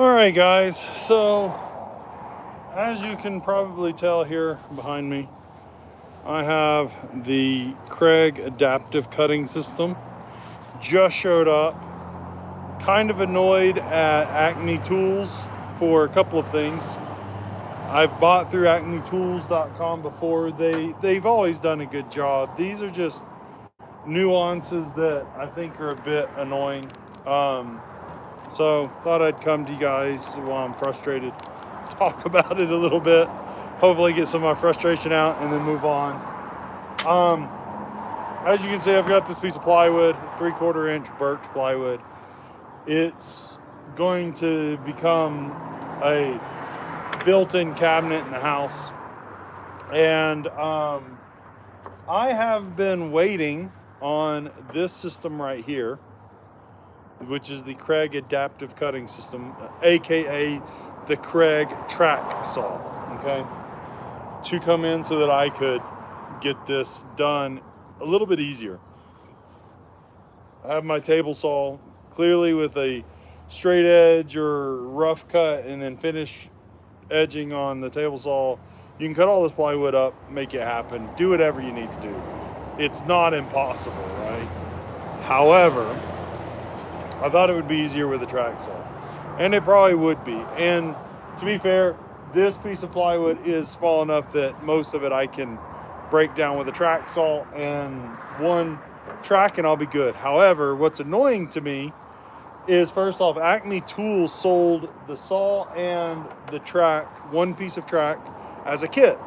All right, guys. So, as you can probably tell here behind me, I have the Kreg Adaptive Cutting System. Just showed up. Kind of annoyed at Acme Tools for a couple of things. I've bought through acmetools.com before. They've always done a good job. These are just nuances that I think are a bit annoying. So thought I'd come to you guys while I'm frustrated, talk about it a little bit, hopefully get some of my frustration out and then move on. As you can see, I've got this piece of plywood, 3/4 inch birch plywood. It's going to become a built-in cabinet in the house. And I have been waiting on this system right here, which is the Kreg Adaptive Cutting System, aka the Kreg Track Saw, okay, to come in so that I could get this done a little bit easier. I have my table saw clearly with a straight edge or rough cut and then finish edging on the table saw. You can cut all this plywood up, make it happen, do whatever you need to do. It's not impossible, right? However, I thought it would be easier with a track saw, and it probably would be. And to be fair, this piece of plywood is small enough that most of it I can break down with a track saw and one track and I'll be good. However, what's annoying to me is, first off, Acme Tools sold the saw and the track, one piece of track, as a kit.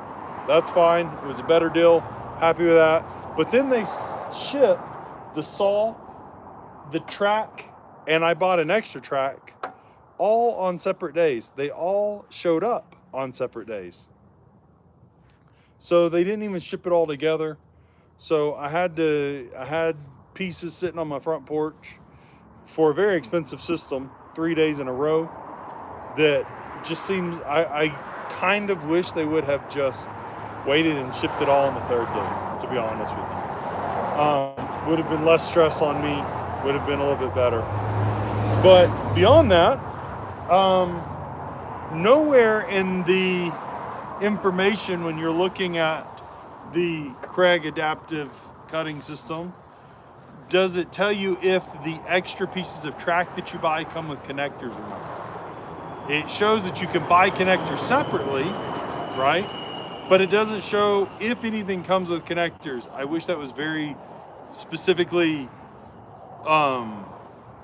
That's fine. It was a better deal. Happy with that. But then they ship the saw, the track, and I bought an extra track, all on separate days. They all showed up on separate days. So they didn't even ship it all together. So I had pieces sitting on my front porch for a very expensive system, 3 days in a row, that just seems, I kind of wish they would have just waited and shipped it all on the third day, to be honest with you. Would have been less stress on me, would have been a little bit better. But beyond that, nowhere in the information when you're looking at the Kreg Adaptive Cutting System does it tell you if the extra pieces of track that you buy come with connectors or not. It shows that you can buy connectors separately, right? But it doesn't show if anything comes with connectors. I wish that was very specifically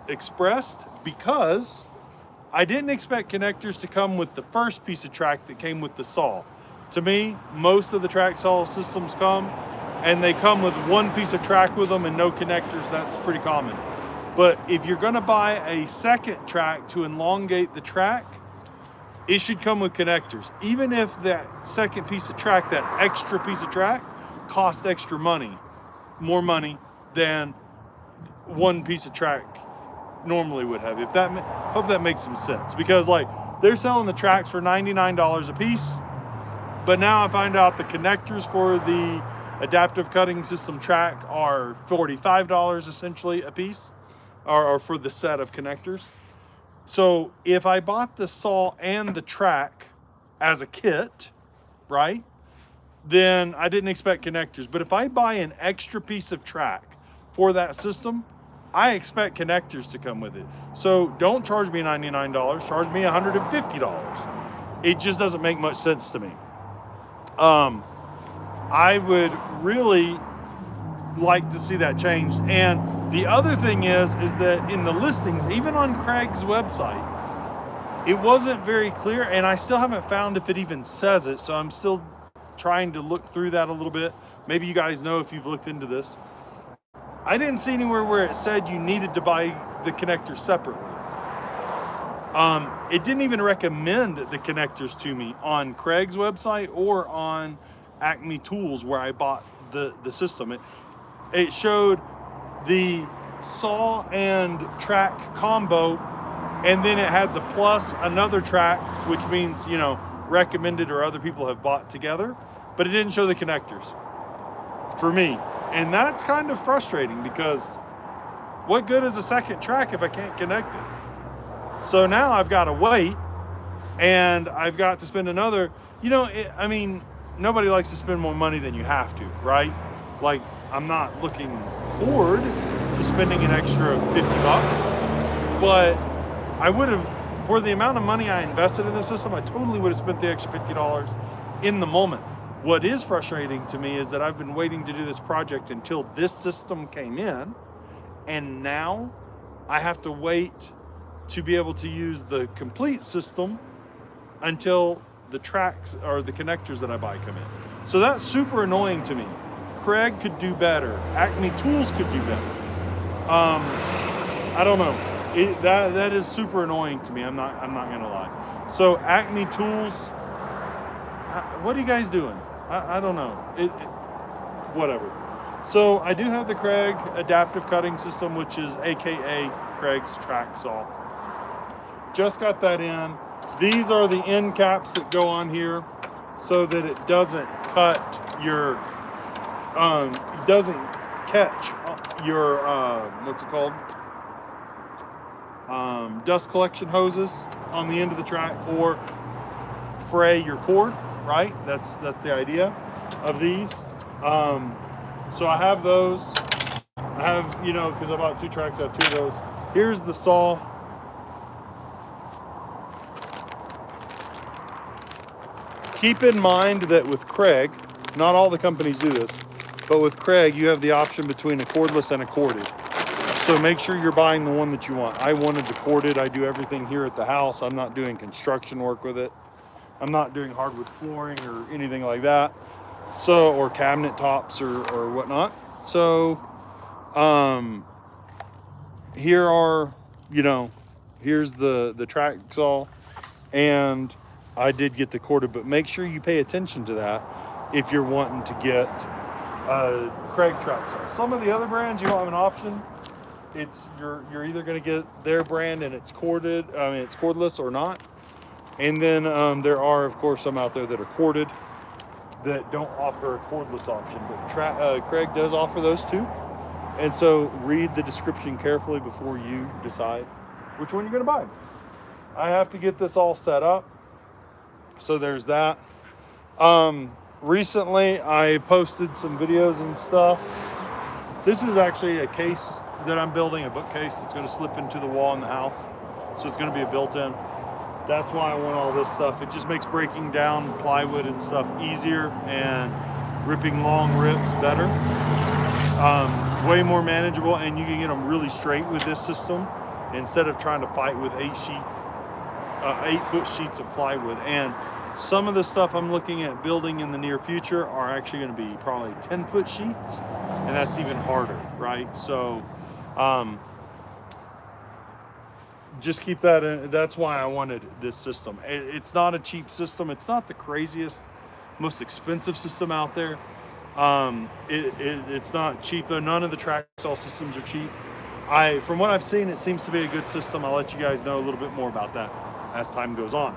expressed, because I didn't expect connectors to come with the first piece of track that came with the saw. To me, most of the track saw systems come and they come with one piece of track with them and no connectors. That's pretty common. But if you're gonna buy a second track to elongate the track, it should come with connectors. Even if that second piece of track, that extra piece of track, costs extra money, more money than one piece of track normally would have. If that, hope that makes some sense, because like they're selling the tracks for $99 a piece, but now I find out the connectors for the Adaptive Cutting System track are $45 essentially a piece, or for the set of connectors. So if I bought the saw and the track as a kit, right, then I didn't expect connectors. But if I buy an extra piece of track for that system, I expect connectors to come with it. So don't charge me $99, charge me $150. It just doesn't make much sense to me. I would really like to see that changed. And the other thing is that in the listings, even on Kreg's website, it wasn't very clear, and I still haven't found if it even says it, so I'm still trying to look through that a little bit. Maybe you guys know if you've looked into this. I didn't see anywhere where it said you needed to buy the connectors separately. It didn't even recommend the connectors to me on Kreg's website or on Acme Tools where I bought the system. It showed the saw and track combo, and then it had the plus another track, which means, you know, recommended or other people have bought together, but it didn't show the connectors for me. And that's kind of frustrating, because what good is a second track if I can't connect it? So now I've got to wait, and I've got to spend another, I mean, nobody likes to spend more money than you have to, right? Like, I'm not looking forward to spending an extra 50 bucks, but I would have, for the amount of money I invested in this system, I totally would have spent the extra $50 in the moment. What is frustrating to me is that I've been waiting to do this project until this system came in, and now I have to wait to be able to use the complete system until the tracks or the connectors that I buy come in. So that's super annoying to me. Kreg could do better. Acme Tools could do better. I don't know. That is super annoying to me. I'm not gonna lie. So Acme Tools, what are you guys doing? I don't know. Whatever. So I do have the Kreg Adaptive Cutting System, which is AKA Kreg's Track Saw. Just got that in. These are the end caps that go on here so that it doesn't cut your, doesn't catch your, what's it called? Dust collection hoses on the end of the track or fray your cord, right? That's the idea of these. So I have those. I have, because I bought 2 tracks, I have 2 of those. Here's the saw. Keep in mind that with Kreg, not all the companies do this, but with Kreg, you have the option between a cordless and a corded. So make sure you're buying the one that you want. I wanted the corded. I do everything here at the house. I'm not doing construction work with it. I'm not doing hardwood flooring or anything like that. So, or cabinet tops or whatnot. So, here are, here's the track saw, and I did get the corded, but make sure you pay attention to that if you're wanting to get a Kreg Track Saw. Some of the other brands, you don't have an option. It's you're either going to get their brand and it's corded, it's cordless or not. And then there are, of course, some out there that are corded that don't offer a cordless option, but Kreg does offer those too. And so read the description carefully before you decide which one you're going to buy. I have to get this all set up. So there's that. Recently I posted some videos and stuff. This is actually a case that I'm building, a bookcase that's going to slip into the wall in the house. So it's going to be a built-in. That's why I want all this stuff. It just makes breaking down plywood and stuff easier and ripping long rips better. Way more manageable, and you can get them really straight with this system instead of trying to fight with 8-foot sheets of plywood. And some of the stuff I'm looking at building in the near future are actually going to be probably 10-foot sheets, and that's even harder, right? So just keep that in. That's why I wanted this system. It's not a cheap system. It's not the craziest, most expensive system out there. It's not cheap though. None of the track saw systems are cheap. From what I've seen, it seems to be a good system. I'll let you guys know a little bit more about that as time goes on.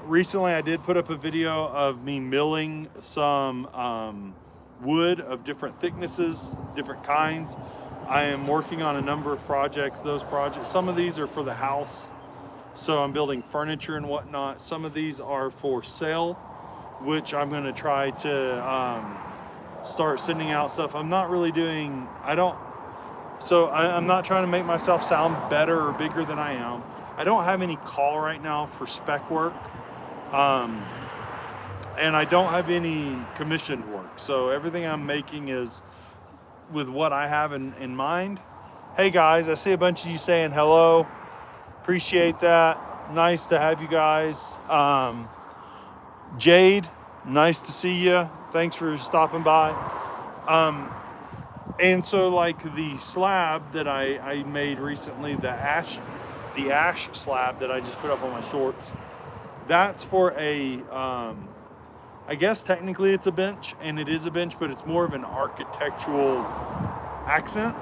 Recently I did put up a video of me milling some wood of different thicknesses, different kinds. I am working on a number of projects. Some of these are for the house, so I'm building furniture and whatnot. Some of these are for sale, which I'm going to try to start sending out stuff. I'm not really doing, I'm not trying to make myself sound better or bigger than I am. I don't have any call right now for spec work, and I don't have any commissioned work. So everything I'm making is with what I have in mind. Hey guys, I see a bunch of you saying hello. Appreciate that. Nice to have you guys. Jade, nice to see you. Thanks for stopping by. And so like the slab that I made recently, the ash slab that I just put up on my shorts, that's for a, I guess technically it's a bench, and it is a bench, but it's more of an architectural accent.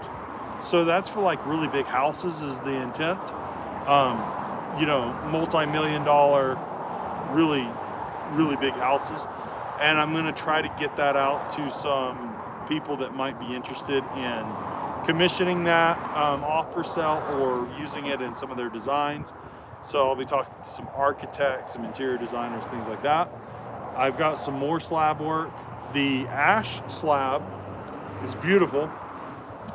So that's for like really big houses is the intent. Multi-million-dollar, really, really big houses. And I'm going to try to get that out to some people that might be interested in commissioning that off for sale or using it in some of their designs. So I'll be talking to some architects, some interior designers, things like that. I've got some more slab work. The ash slab is beautiful,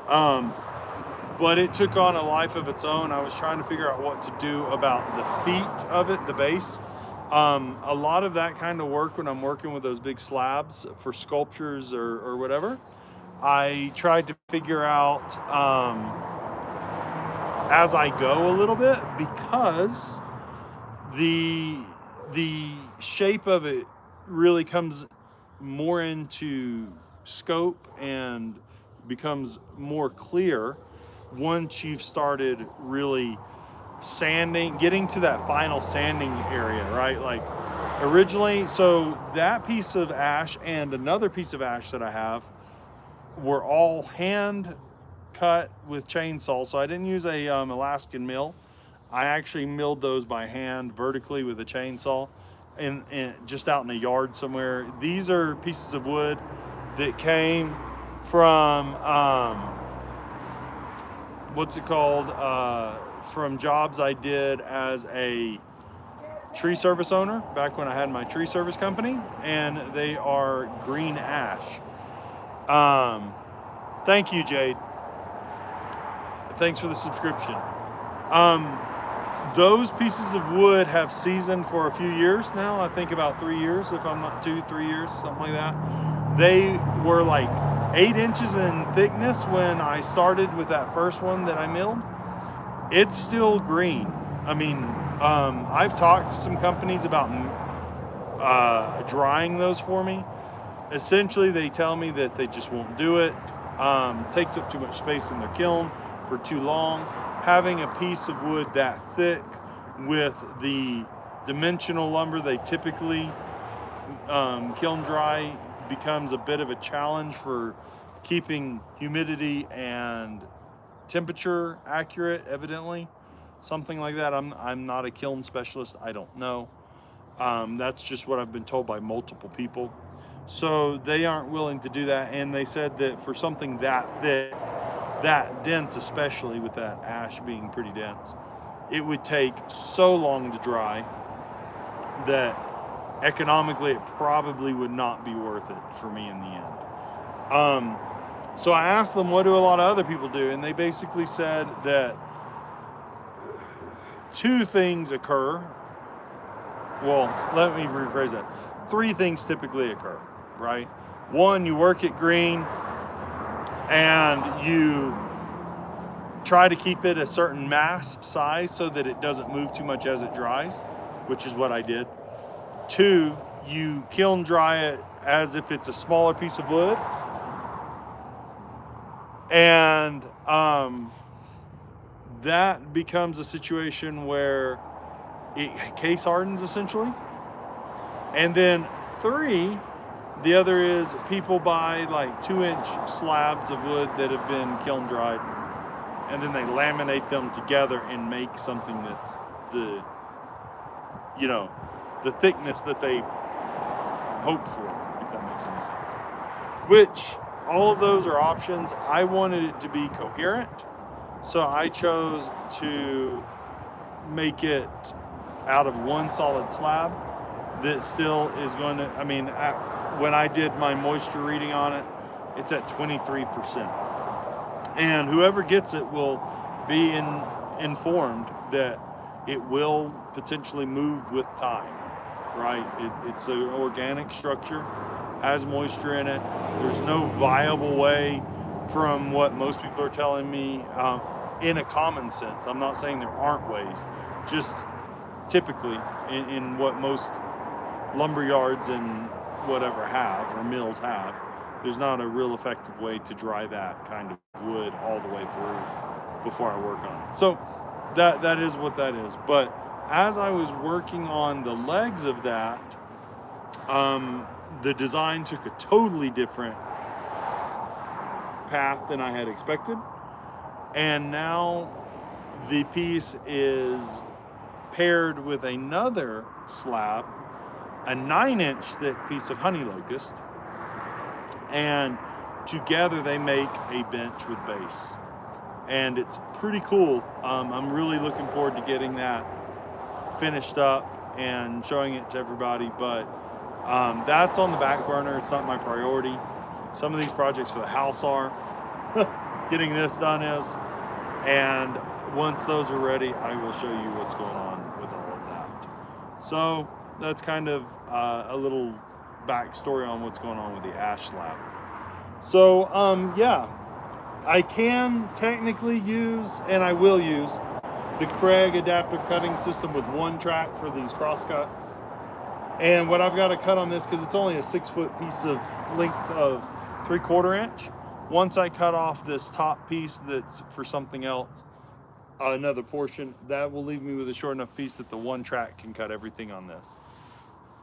but it took on a life of its own. I was trying to figure out what to do about the feet of it, the base. A lot of that kind of work, when I'm working with those big slabs for sculptures or whatever, I tried to figure out as I go a little bit, because the shape of it really comes more into scope and becomes more clear once you've started really sanding, getting to that final sanding area, right? Like originally, so that piece of ash and another piece of ash that I have were all hand cut with chainsaw. So I didn't use a Alaskan mill. I actually milled those by hand vertically with a chainsaw and just out in a yard somewhere. These are pieces of wood that came from what's it called, from jobs I did as a tree service owner back when I had my tree service company, and they are green ash. Thank you, Jade. Thanks for the subscription. Those pieces of wood have seasoned for a few years now. I think about 3 years, if I'm not 2-3 years, something like that. They were like 8 inches in thickness when I started with that first one that I milled. It's still green. I mean, I've talked to some companies about drying those for me. Essentially, they tell me that they just won't do it. Takes up too much space in their kiln for too long. Having a piece of wood that thick with the dimensional lumber they typically kiln dry becomes a bit of a challenge for keeping humidity and temperature accurate, evidently. Something like that. I'm not a kiln specialist. I don't know. That's just what I've been told by multiple people. So they aren't willing to do that, and they said that for something that thick, that dense, especially with that ash being pretty dense, it would take so long to dry that economically it probably would not be worth it for me in the end. So I asked them, what do a lot of other people do? And they basically said that 2 things occur. Well, let me rephrase that. 3 things typically occur, right? 1, you work it green and you try to keep it a certain mass size so that it doesn't move too much as it dries, which is what I did. 2, you kiln dry it as if it's a smaller piece of wood, and that becomes a situation where it case hardens essentially. And then 3, the other is people buy like 2-inch slabs of wood that have been kiln dried, and then they laminate them together and make something that's the thickness that they hope for, if that makes any sense. Which, all of those are options. I wanted it to be coherent, so I chose to make it out of one solid slab that still is going to, I mean, when I did my moisture reading on it, it's at 23%. And whoever gets it will be informed that it will potentially move with time, right? It's an organic structure, has moisture in it. There's no viable way, from what most people are telling me, in a common sense. I'm not saying there aren't ways, just typically in what most lumber yards and whatever have, or mills have, there's not a real effective way to dry that kind of wood all the way through before I work on it. So that is what that is. But as I was working on the legs of that, the design took a totally different path than I had expected. And now the piece is paired with another slab, a 9-inch thick piece of honey locust, and together they make a bench with base, and it's pretty cool. I'm really looking forward to getting that finished up and showing it to everybody, but that's on the back burner. It's not my priority. Some of these projects for the house are. Getting this done is, and once those are ready, I will show you what's going on with all of that. So that's kind of a little backstory on what's going on with the ash slab. So yeah, I can technically use, and I will use, the Kreg Adaptive Cutting System with one track for these cross cuts. And what I've got to cut on this, because it's only a 6-foot piece of length of 3/4 inch. Once I cut off this top piece that's for something else, another portion, that will leave me with a short enough piece that the one track can cut everything on this.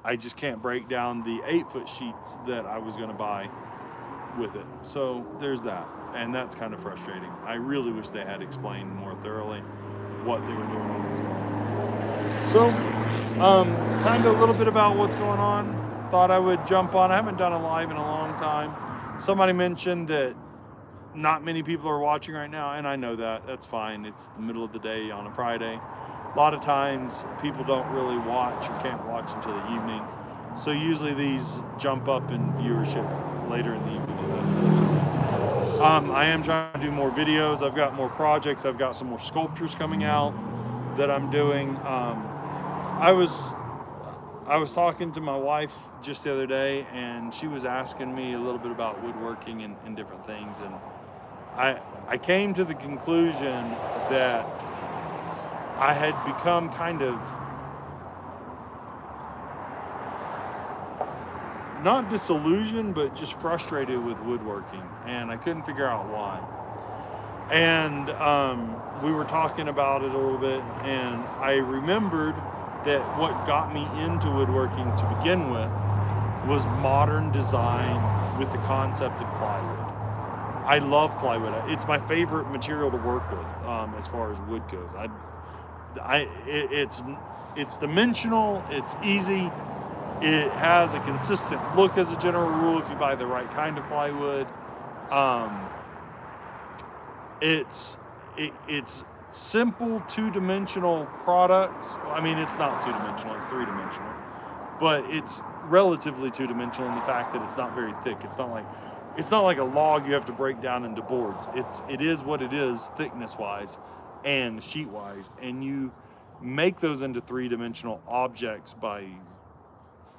I just can't break down the 8-foot sheets that I was going to buy with it. So there's that, and that's kind of frustrating. I really wish they had explained more thoroughly what they were doing and what's going on. So kind of a little bit about what's going on. Thought I would jump on. I haven't done a live in a long time. Somebody mentioned that not many people are watching right now, and I know that. That's fine. It's the middle of the day on a Friday. A lot of times people don't really watch or can't watch until the evening. So usually these jump up in viewership later in the evening. I am trying to do more videos. I've got more projects. I've got some more sculptures coming out that I'm doing. I was talking to my wife just the other day, and she was asking me a little bit about woodworking and different things, and I came to the conclusion that I had become kind of not disillusioned, but just frustrated with woodworking, and I couldn't figure out why. And we were talking about it a little bit, and I remembered that what got me into woodworking to begin with was modern design with the concept of plywood. I love plywood. It's my favorite material to work with as far as wood goes. It's dimensional, it's easy, it has a consistent look as a general rule if you buy the right kind of plywood. It's simple two-dimensional products. I mean, it's not two-dimensional, it's three-dimensional, but it's relatively two-dimensional in the fact that it's not very thick. It's not like a log you have to break down into boards. It is what it is thickness-wise and sheet-wise, and you make those into three-dimensional objects by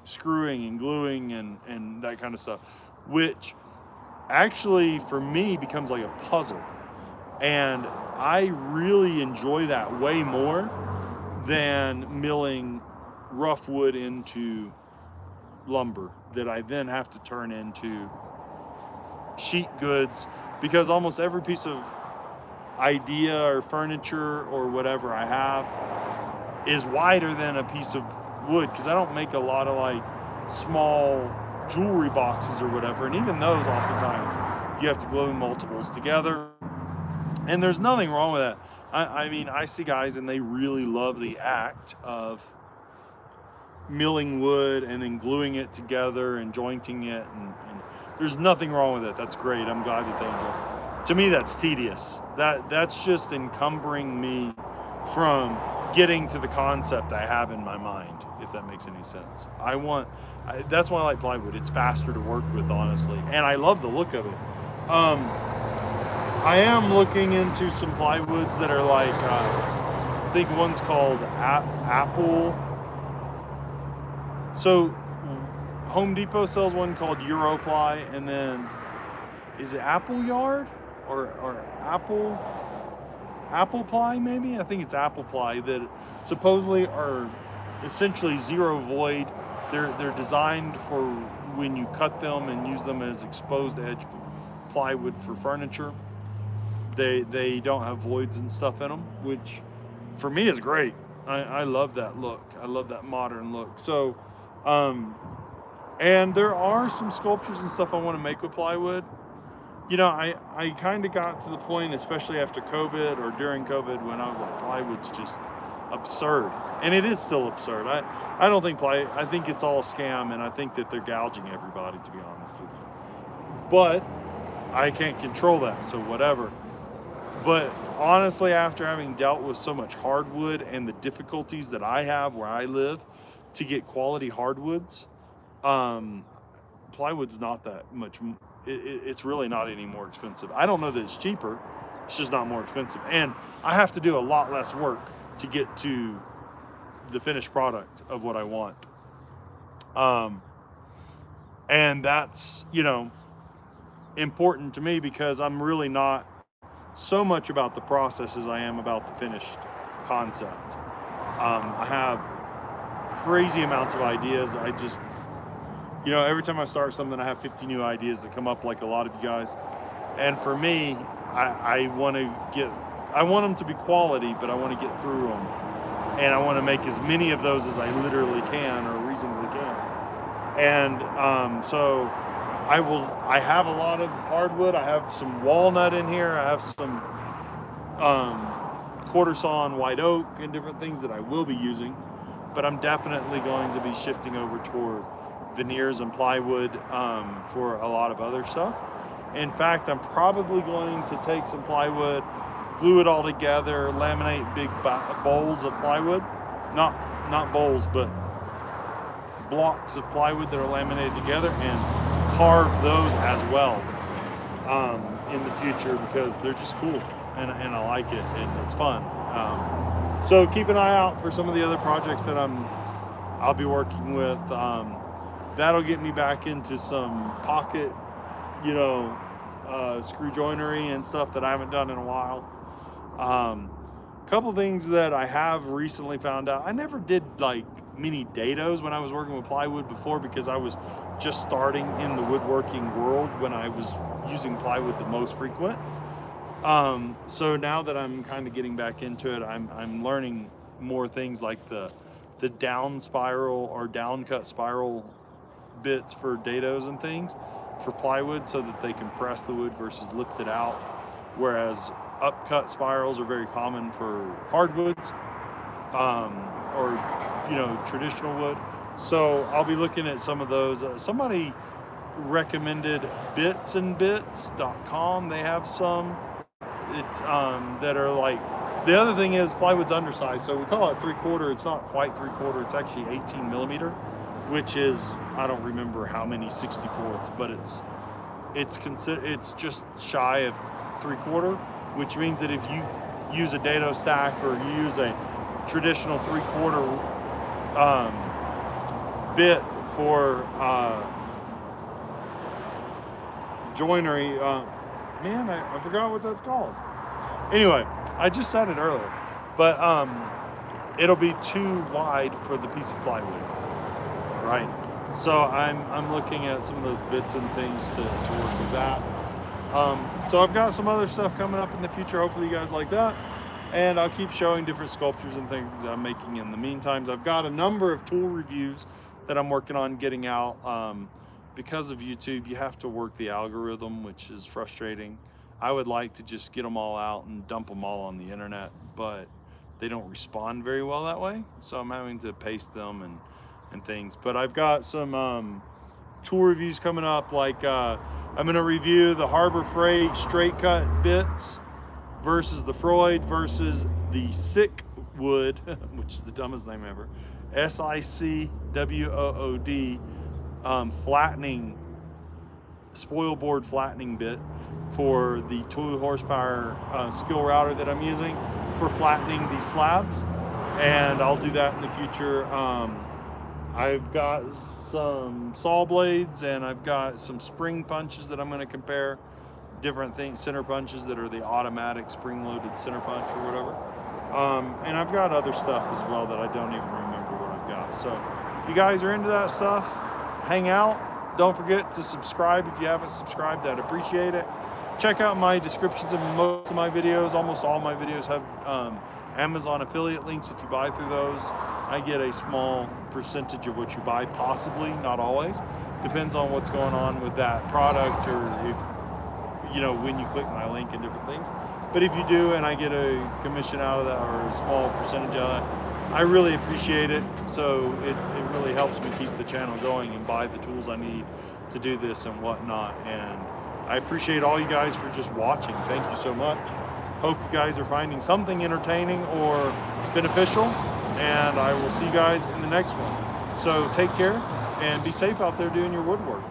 screwing and gluing and that kind of stuff, which actually for me becomes like a puzzle. And I really enjoy that way more than milling rough wood into lumber that I then have to turn into sheet goods, because almost every piece of idea or furniture or whatever I have is wider than a piece of wood, because I don't make a lot of like small jewelry boxes or whatever, and even those oftentimes you have to glue multiples together. And there's nothing wrong with that. I mean, I see guys and they really love the act of milling wood and then gluing it together and jointing it, and there's nothing wrong with it. That's great. I'm glad that they enjoy it. To me, that's tedious. That's just encumbering me from getting to the concept I have in my mind, if that makes any sense. That's why I like plywood. It's faster to work with, honestly, and I love the look of it. I am looking into some plywoods that are like, I think one's called Apple. So Home Depot sells one called Europly, and then is it Apple Yard or Apple Ply maybe? I think it's Apple Ply, that supposedly are essentially zero void. They're designed for when you cut them and use them as exposed edge plywood for furniture. They don't have voids and stuff in them, which for me is great. I love that look. I love that modern look. So, and there are some sculptures and stuff I want to make with plywood. You know, I kind of got to the point, especially after COVID or during COVID, when I was like, plywood's just absurd. And it is still absurd. I don't think I think it's all a scam, and I think that they're gouging everybody, to be honest with you. But I can't control that, so whatever. But honestly, after having dealt with so much hardwood and the difficulties that I have where I live to get quality hardwoods, plywood's not that much. It's really not any more expensive. I don't know that it's cheaper. It's just not more expensive. And I have to do a lot less work to get to the finished product of what I want. And that's, you know, important to me because I'm really not so much about the process as I am about the finished concept. I have crazy amounts of ideas. I just, you know, every time I start something, I have 50 new ideas that come up, like a lot of you guys. And for me, I want them to be quality, but I want to get through them. And I want to make as many of those as I literally can or reasonably can. And so I have a lot of hardwood. I have some walnut in here. I have some quarter saw and white oak and different things that I will be using. But I'm definitely going to be shifting over toward veneers and plywood for a lot of other stuff. In fact, I'm probably going to take some plywood, glue it all together, laminate big bowls of plywood. Not bowls, but blocks of plywood that are laminated together, and carve those as well in the future because they're just cool and I like it and it's fun. So keep an eye out for some of the other projects that I'll be working with. That'll get me back into some pocket, you know, screw joinery and stuff that I haven't done in a while. Couple things that I have recently found out. I never did like many dados when I was working with plywood before because I was just starting in the woodworking world when I was using plywood the most frequent. So now that I'm kind of getting back into it, I'm learning more things like the down spiral or down cut spiral bits for dados and things for plywood so that they compress the wood versus lift it out, whereas upcut spirals are very common for hardwoods or, you know, traditional wood. So I'll be looking at some of those. Somebody recommended bitsandbits.com. They have some. It's that are like, the other thing is plywood's undersized, so we call it 3/4. It's not quite 3/4. It's actually 18 millimeter, which is, I don't remember how many 64ths, but it's just shy of 3/4, which means that if you use a dado stack or you use a traditional 3/4 bit for joinery, man, I forgot what that's called. Anyway, I just said it earlier, but it'll be too wide for the piece of plywood, right? So I'm looking at some of those bits and things to work with that. So I've got some other stuff coming up in the future. Hopefully you guys like that. And I'll keep showing different sculptures and things I'm making in the meantime. I've got a number of tool reviews that I'm working on getting out. Because of YouTube, you have to work the algorithm, which is frustrating. I would like to just get them all out and dump them all on the internet, but they don't respond very well that way. So I'm having to paste them and things. But I've got some tool reviews coming up, like I'm gonna review the Harbor Freight straight cut bits versus the Freud versus the Sick Wood, which is the dumbest name ever, SICWOOD flattening, spoil board flattening bit for the 2 horsepower skill router that I'm using for flattening these slabs, and I'll do that in the future. I've got some saw blades and I've got some spring punches that I'm going to compare different things, center punches that are the automatic spring-loaded center punch or whatever. And I've got other stuff as well that I don't even remember what I've got. So if you guys are into that stuff, hang out. Don't forget to subscribe if you haven't subscribed. I'd appreciate it. Check out my descriptions of most of my videos. Almost all my videos have Amazon affiliate links. If you buy through those, I get a small percentage of what you buy, possibly, not always. Depends on what's going on with that product, or if, you know, when you click my link and different things. But if you do and I get a commission out of that, or a small percentage of that, I really appreciate it. So it really helps me keep the channel going and buy the tools I need to do this and whatnot. And I appreciate all you guys for just watching. Thank you so much. Hope you guys are finding something entertaining or beneficial, and I will see you guys in the next one. So take care and be safe out there doing your woodwork.